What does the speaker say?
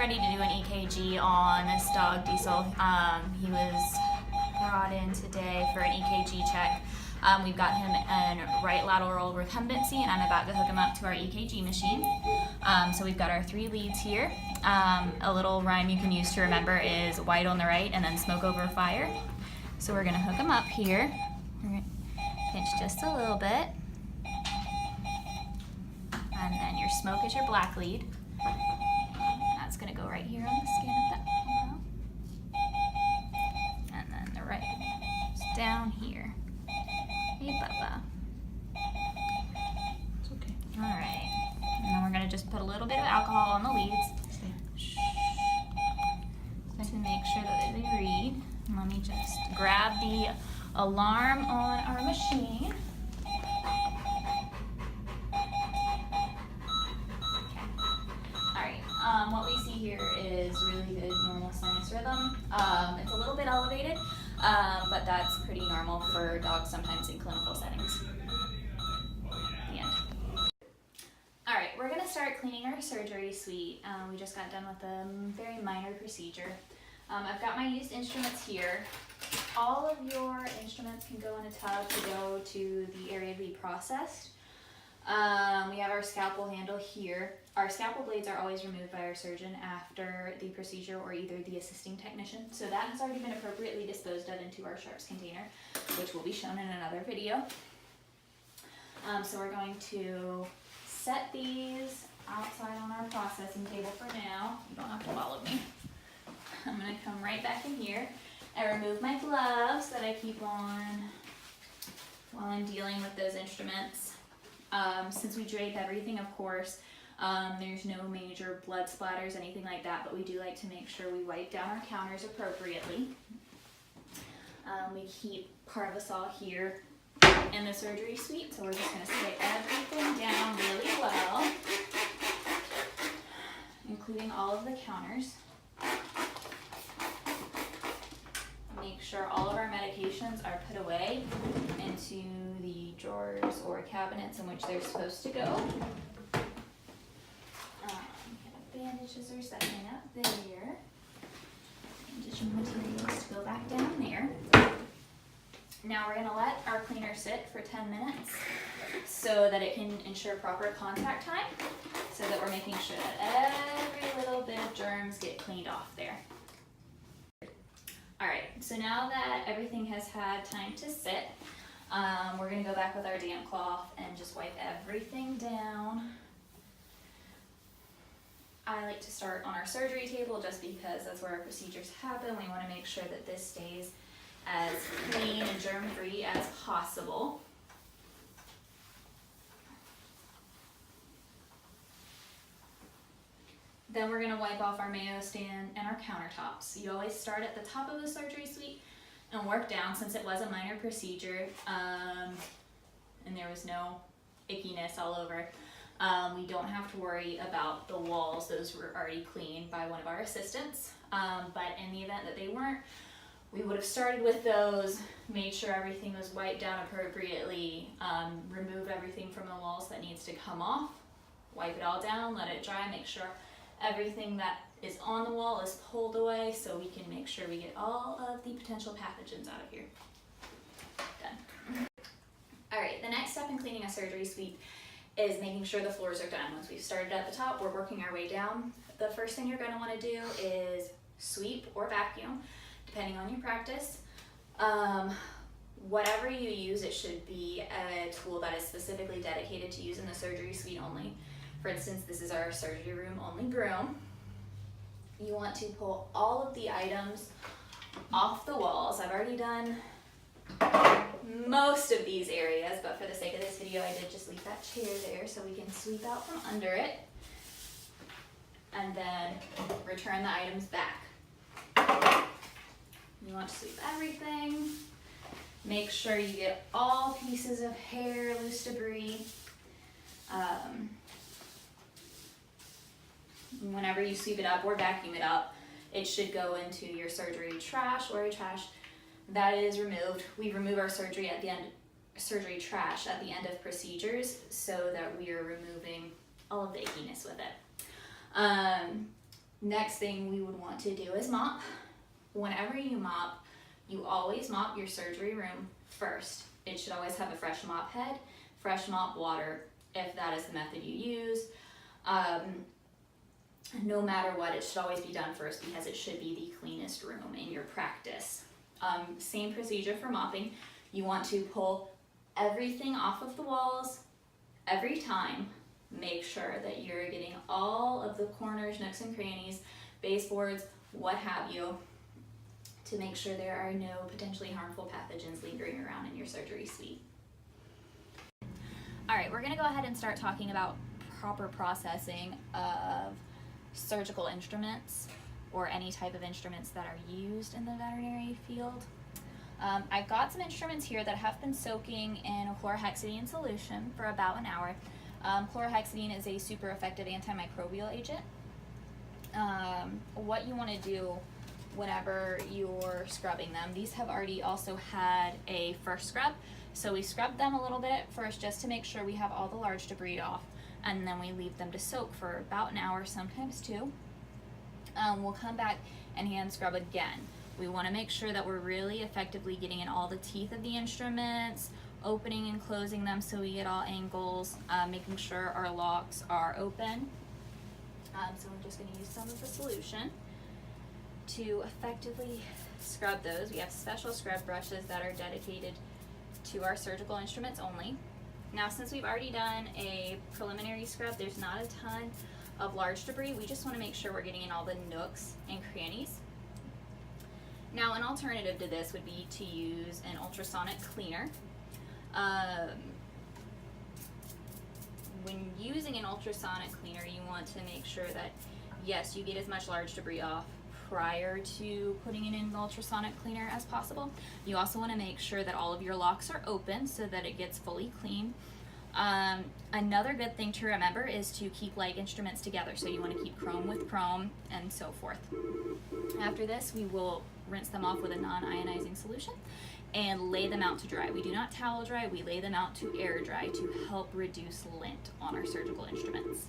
ready to do an EKG on this dog, Diesel. He was brought in today for an EKG check. We've got him in right lateral recumbency, and I'm about to hook him up to our EKG machine. So we've got our 3 leads here. A little rhyme you can use to remember is white on the right and then smoke over fire. So we're gonna hook him up here. We're gonna pinch just a little bit. And then your smoke is your black lead. That's gonna go right here on the skin of that elbow. And then the right is down here. Hey, Bubba. It's okay. All right. And then we're gonna just put a little bit of alcohol on the leads. Shh. To make sure that they read. And let me just grab the alarm on our machine. What we see here is really good normal sinus rhythm. It's a little bit elevated, but that's pretty normal for dogs sometimes in clinical settings. The end. All right, we're gonna start cleaning our surgery suite. We just got done with a very minor procedure. I've got my used instruments here. All of your instruments can go in a tub to go to the area to be processed. We have our scalpel handle here. Our scalpel blades are always removed by our surgeon after the procedure or either the assisting technician. So that has already been appropriately disposed of into our sharps container, which will be shown in another video. So we're going to set these outside on our processing table for now. You don't have to follow me. I'm going to come right back in here and remove my gloves that I keep on while I'm dealing with those instruments. Since we drape everything, of course, there's no major blood splatters, anything like that, but we do like to make sure we wipe down our counters appropriately. We keep Parvasol here in the surgery suite, so we're just going to spray everything down really well, including all of the counters. Make sure all of our medications are put away into the drawers or cabinets in which they're supposed to go. Bandages are setting up there. Bandaging materials to go back down there. Now we're going to let our cleaner sit for 10 minutes so that it can ensure proper contact time, so that we're making sure that every little bit of germs get cleaned off there. Alright, so now that everything has had time to sit, we're going to go back with our damp cloth and just wipe everything down. I like to start on our surgery table just because that's where our procedures happen. We want to make sure that this stays as clean and germ-free as possible. Then we're going to wipe off our Mayo stand and our countertops. You always start at the top of the surgery suite and work down, since it was a minor procedure and there was no ickiness all over. We don't have to worry about the walls. Those were already cleaned by one of our assistants. But in the event that they weren't, we would have started with those, made sure everything was wiped down appropriately, remove everything from the walls that needs to come off, wipe it all down, let it dry, make sure everything that is on the wall is pulled away so we can make sure we get all of the potential pathogens out of here. Done. All right, the next step in cleaning a surgery suite is making sure the floors are done. Once we've started at the top, we're working our way down. The first thing you're going to want to do is sweep or vacuum, depending on your practice. Whatever you use, it should be a tool that is specifically dedicated to use in the surgery suite only. For instance, this is our surgery room only broom. You want to pull all of the items off the walls. I've already done most of these areas, but for the sake of this video, I did just leave that chair there so we can sweep out from under it and then return the items back. You want to sweep everything. Make sure you get all pieces of hair, loose debris. Whenever you sweep it up or vacuum it up, it should go into your surgery trash or a trash that is removed. We remove our surgery trash at the end of procedures so that we are removing all of the ickiness with it. Next thing we would want to do is mop. Whenever you mop, you always mop your surgery room first. It should always have a fresh mop head, fresh mop water, if that is the method you use. No matter what, it should always be done first because it should be the cleanest room in your practice. Same procedure for mopping. You want to pull everything off of the walls every time. Make sure that you're getting all of the corners, nooks and crannies, baseboards, what have you, to make sure there are no potentially harmful pathogens lingering around in your surgery suite. All right, we're gonna go ahead and start talking about proper processing of surgical instruments or any type of instruments that are used in the veterinary field. I've got some instruments here that have been soaking in a chlorhexidine solution for about an hour. Chlorhexidine is a super effective antimicrobial agent. What you want to do whenever you're scrubbing them, these have already also had a first scrub, so we scrub them a little bit first just to make sure we have all the large debris off, and then we leave them to soak for about an hour, sometimes two. We'll come back and hand scrub again. We want to make sure that we're really effectively getting in all the teeth of the instruments, opening and closing them so we get all angles, making sure our locks are open. So we're just going to use some of the solution to effectively scrub those. We have special scrub brushes that are dedicated to our surgical instruments only. Now, since we've already done a preliminary scrub, there's not a ton of large debris. We just want to make sure we're getting in all the nooks and crannies. Now, an alternative to this would be to use an ultrasonic cleaner. When using an ultrasonic cleaner, you want to make sure that, yes, you get as much large debris off prior to putting it in the ultrasonic cleaner as possible. You also want to make sure that all of your locks are open so that it gets fully clean. Another good thing to remember is to keep like instruments together. So you want to keep chrome with chrome and so forth. After this, we will rinse them off with a non-ionizing solution and lay them out to dry. We do not towel dry, we lay them out to air dry to help reduce lint on our surgical instruments.